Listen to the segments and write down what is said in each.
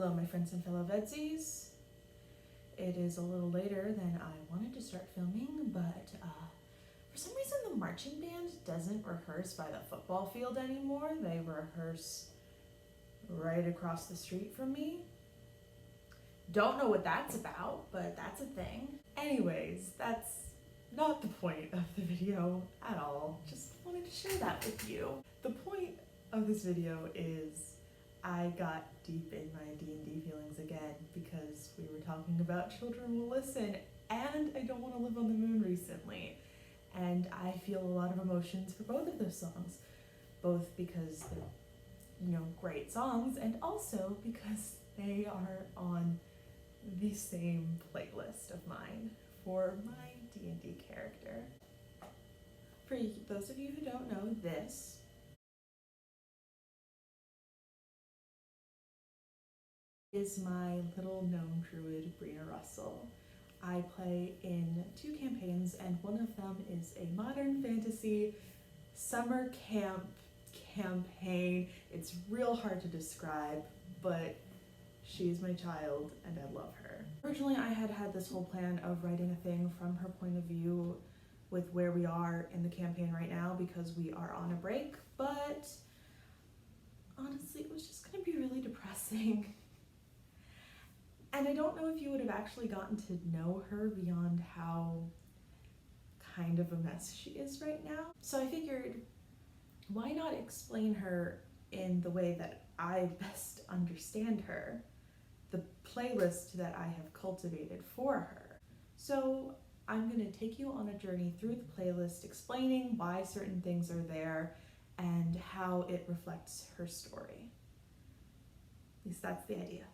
Hello my friends and fellow VEDSies. It is a little later than I wanted to start filming, but for some reason the marching band doesn't rehearse by the football field anymore. They rehearse right across the street from me. Don't know what that's about, but that's a thing. Anyways, that's not the point of the video at all. Just wanted to share that with you. The point of this video is I got deep in my D&D feelings again because we were talking about Children Will Listen and I Don't Want to Live on the Moon recently. And I feel a lot of emotions for both of those songs, both because they're, great songs and also because they are on the same playlist of mine for my D&D character. For those of you who don't know, this is my little gnome druid, Breena Russell. I play in 2 campaigns and one of them is a modern fantasy summer camp campaign. It's real hard to describe, but she's my child and I love her. Originally I had this whole plan of writing a thing from her point of view with where we are in the campaign right now because we are on a break, but honestly it was just gonna be really depressing. And I don't know if you would have actually gotten to know her beyond how kind of a mess she is right now. So I figured, why not explain her in the way that I best understand her, the playlist that I have cultivated for her. So I'm gonna take you on a journey through the playlist, explaining why certain things are there and how it reflects her story. At least that's the idea.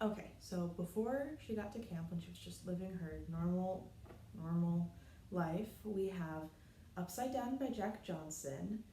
Okay, so before she got to camp, when she was just living her normal life, we have Upside Down by Jack Johnson,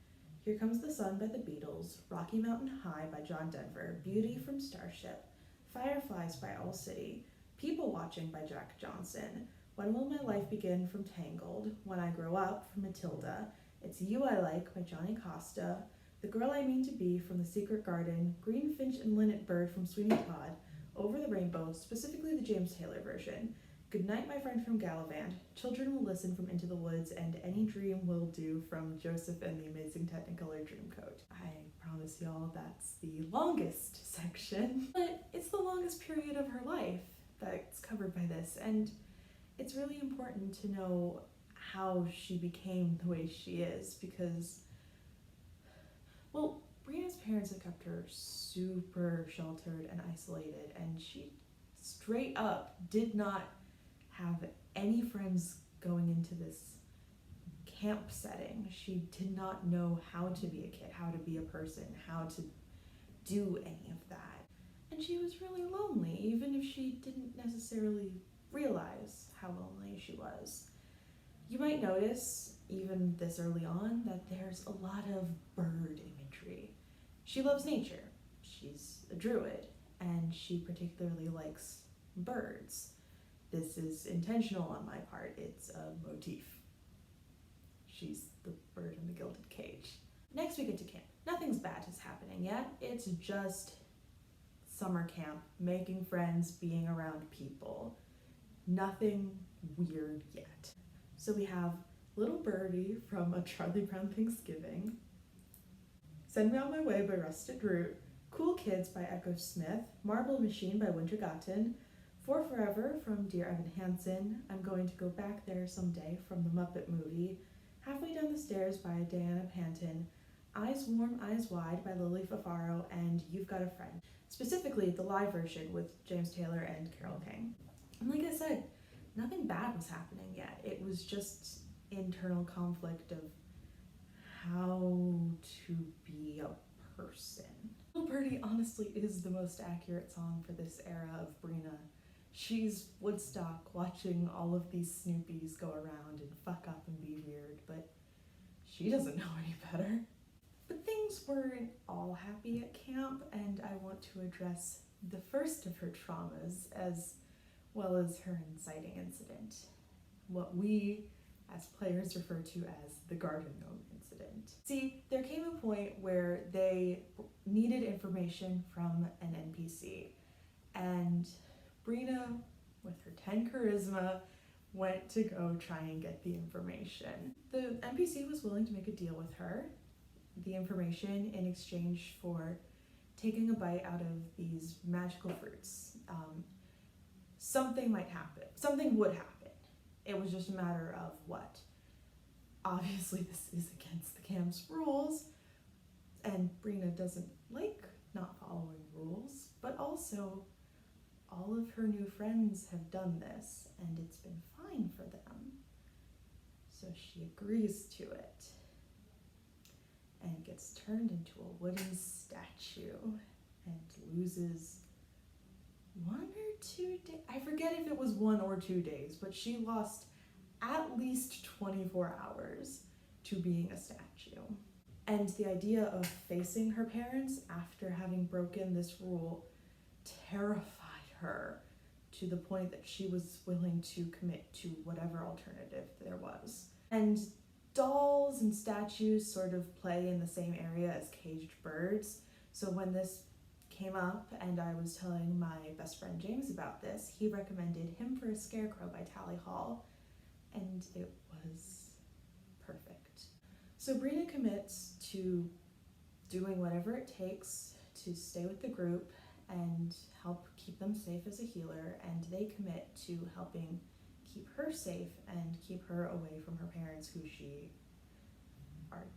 Here Comes the Sun by the Beatles, Rocky Mountain High by John Denver, Beauty from Starship, Fireflies by All City, People Watching by Jack Johnson, When Will My Life Begin from Tangled, When I Grow Up from Matilda, It's You I Like by Johnny Costa, The Girl I Mean to Be from The Secret Garden, Green Finch and Linnet Bird from Sweeney Todd, Over the Rainbow, specifically the James Taylor version, Goodnight My Friend from Gallivant, Children Will Listen from Into the Woods, and Any Dream Will Do from Joseph and the Amazing Technicolor Dreamcoat. I promise y'all that's the longest section, but it's the longest period of her life that's covered by this, and it's really important to know how she became the way she is because, well, Breena's parents have kept her super sheltered and isolated, and she straight up did not have any friends going into this camp setting. She did not know how to be a kid, how to be a person, how to do any of that. And she was really lonely, even if she didn't necessarily realize how lonely she was. You might notice, even this early on, that there's a lot of bird imagery. She loves nature. She's a druid, and she particularly likes birds. This is intentional on my part. It's a motif. She's the bird in the gilded cage. Next we get to camp. Nothing's bad is happening yet. It's just summer camp, making friends, being around people. Nothing weird yet. So we have Little Birdie from A Charlie Brown Thanksgiving, Send Me On My Way by Rusted Root, Cool Kids by Echo Smith, Marble Machine by Wintergotten, For Forever from Dear Evan Hansen, I'm Going to Go Back There Someday from the Muppet Movie, Halfway Down the Stairs by Diana Panton, Eyes Warm, Eyes Wide by Lily Fafaro, and You've Got a Friend. Specifically the live version with James Taylor and Carole King. And like I said, nothing bad was happening yet. It was just internal conflict of how to be a person. Little Birdie honestly is the most accurate song for this era of Breena. She's Woodstock watching all of these Snoopies go around and fuck up and be weird, but she doesn't know any better. But things weren't all happy at camp, and I want to address the first of her traumas as well as her inciting incident. What we as players refer to as the garden gnome incident. See, there came a point where they needed information from an NPC, And Breena, with her 10 charisma, went to go try and get the information. The NPC was willing to make a deal with her, the information in exchange for taking a bite out of these magical fruits. Something might happen. Something would happen. It was just a matter of what. Obviously, this is against the camp's rules, and Breena doesn't like not following rules, but also all of her new friends have done this, and it's been fine for them. So she agrees to it, and gets turned into a wooden statue, and loses 1 or 2 days. I forget if it was 1 or 2 days, but she lost at least 24 hours to being a statue. And the idea of facing her parents after having broken this rule terrified her to the point that she was willing to commit to whatever alternative there was. And dolls and statues sort of play in the same area as caged birds. So when this came up and I was telling my best friend James about this, he recommended Hymn for a Scarecrow by Tally Hall, and it was perfect. So Breena commits to doing whatever it takes to stay with the group and help keep them safe as a healer, and they commit to helping keep her safe and keep her away from her parents, who she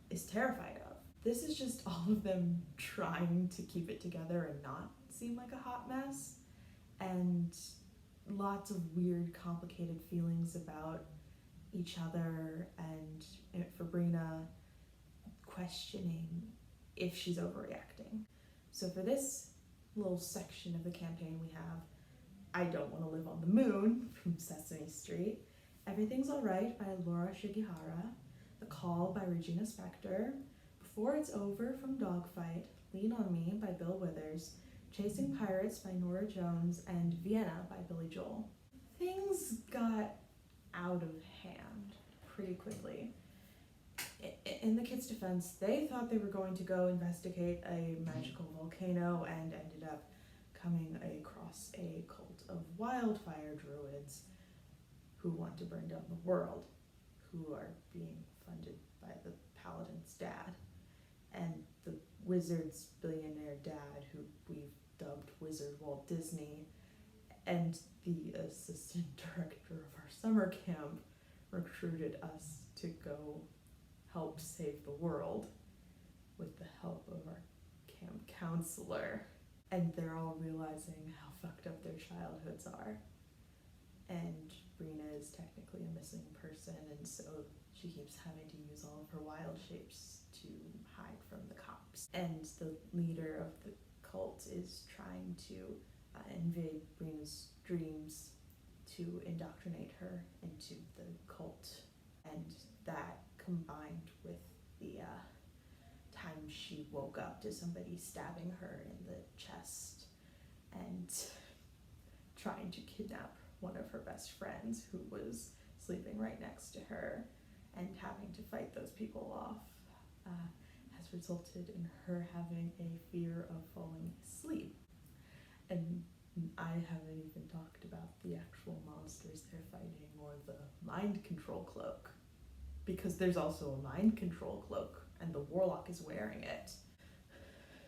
is terrified of. This is just all of them trying to keep it together and not seem like a hot mess, and lots of weird, complicated feelings about each other, and for Breena, questioning if she's overreacting. So for this little section of the campaign we have I Don't Want to Live on the Moon from Sesame Street, Everything's Alright by Laura Shigihara, The Call by Regina Spektor, Before It's Over from Dogfight, Lean on Me by Bill Withers, Chasing Pirates by Nora Jones, and Vienna by Billy Joel. Things got out of hand pretty quickly. In the kids' defense, they thought they were going to go investigate a magical volcano and ended up coming across a cult of wildfire druids who want to burn down the world, who are being funded by the paladin's dad, and the wizard's billionaire dad, who we've dubbed Wizard Walt Disney, and the assistant director of our summer camp recruited us to go help save the world with the help of our camp counselor. And they're all realizing how fucked up their childhoods are. And Breena is technically a missing person, and so she keeps having to use all of her wild shapes to hide from the cops. And the leader of the cult is trying to invade Breena's dreams to indoctrinate her into the cult. And that, combined with the time she woke up to somebody stabbing her in the chest and trying to kidnap one of her best friends who was sleeping right next to her, and having to fight those people off, has resulted in her having a fear of falling asleep. And I haven't even talked about the actual monsters they're fighting or the mind control cloak, because there's also a mind control cloak and the warlock is wearing it.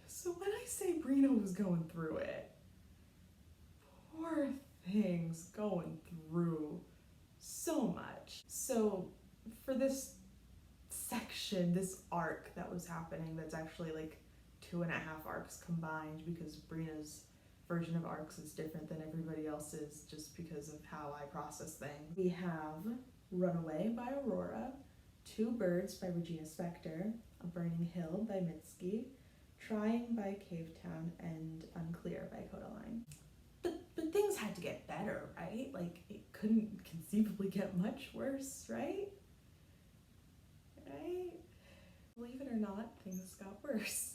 So when I say Breena was going through it, poor thing's going through so much. So for this section, this arc that was happening, that's actually like 2.5 arcs combined, because Breena's version of arcs is different than everybody else's just because of how I process things. We have Runaway by Aurora, Two Birds by Regina Spektor, A Burning Hill by Mitski, Trying by Cavetown, and Unclear by Codaline. But things had to get better, right? Like, it couldn't conceivably get much worse, right? Right? Believe it or not, things got worse.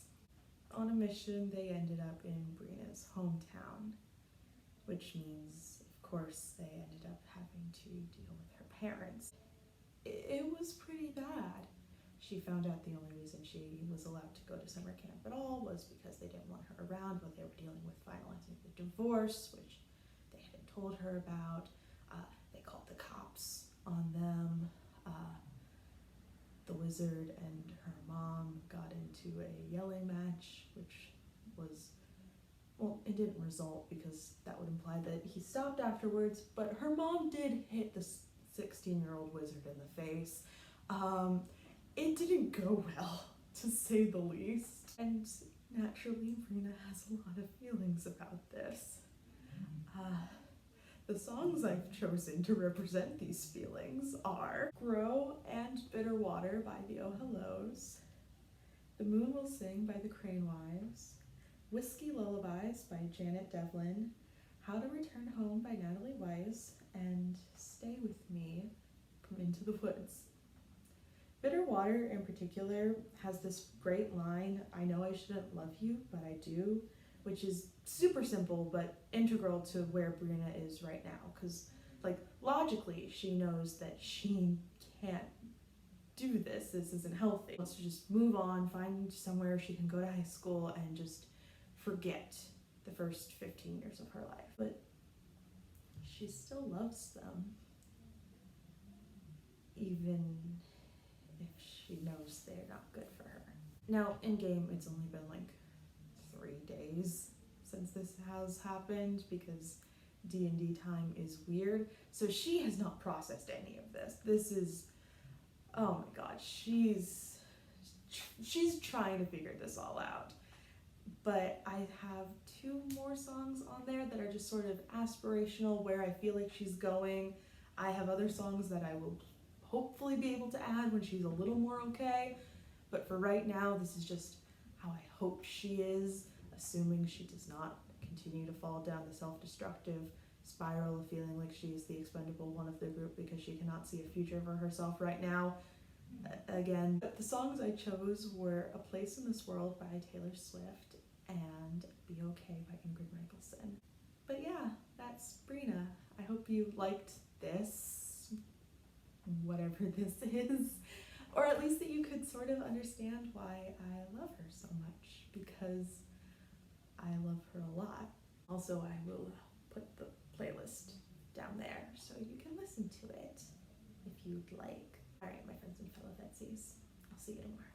On a mission, they ended up in Breena's hometown, which means, of course, they ended up having to deal with her parents. It was pretty bad. She found out the only reason she was allowed to go to summer camp at all was because they didn't want her around while they were dealing with finalizing the divorce, which they hadn't told her about. They called the cops on them. The wizard and her mom got into a yelling match, which was, well, it didn't result because that would imply that he stopped afterwards, but her mom did hit the 16-year-old wizard in the face. It didn't go well, to say the least. And naturally, Breena has a lot of feelings about this. The songs I've chosen to represent these feelings are Grow and Bitter Water by the Oh Hellos, The Moon Will Sing by the Crane Wives, Whiskey Lullabies by Janet Devlin, How to Return Home by Natalie Weiss, and Stay With Me from Into the Woods. Bitter Water in particular has this great line, I know I shouldn't love you, but I do, which is super simple but integral to where Breena is right now, because like logically she knows that she can't do this isn't healthy. She wants to just move on, find somewhere she can go to high school and just forget the first 15 years of her life, but she still loves them, even if she knows they're not good for her. Now in game it's only been like 3 days since this has happened because D&D time is weird, so she has not processed any of this. This is, oh my god, she's trying to figure this all out. But I have 2 more songs on there that are just sort of aspirational, where I feel like she's going. I have other songs that I will hopefully be able to add when she's a little more okay, but for right now this is just how I hope she is, assuming she does not continue to fall down the self-destructive spiral of feeling like she is the expendable one of the group because she cannot see a future for herself right now. Again, the songs I chose were A Place in This World by Taylor Swift and Be Okay by Ingrid Michaelson. But yeah, that's Breena. I hope you liked this, whatever this is, or at least that you could sort of understand why I love her so much, because I love her a lot. Also, I will put the playlist down there so you can listen to it if you'd like. Alright, my friends and fellow VEDSies, I'll see you tomorrow.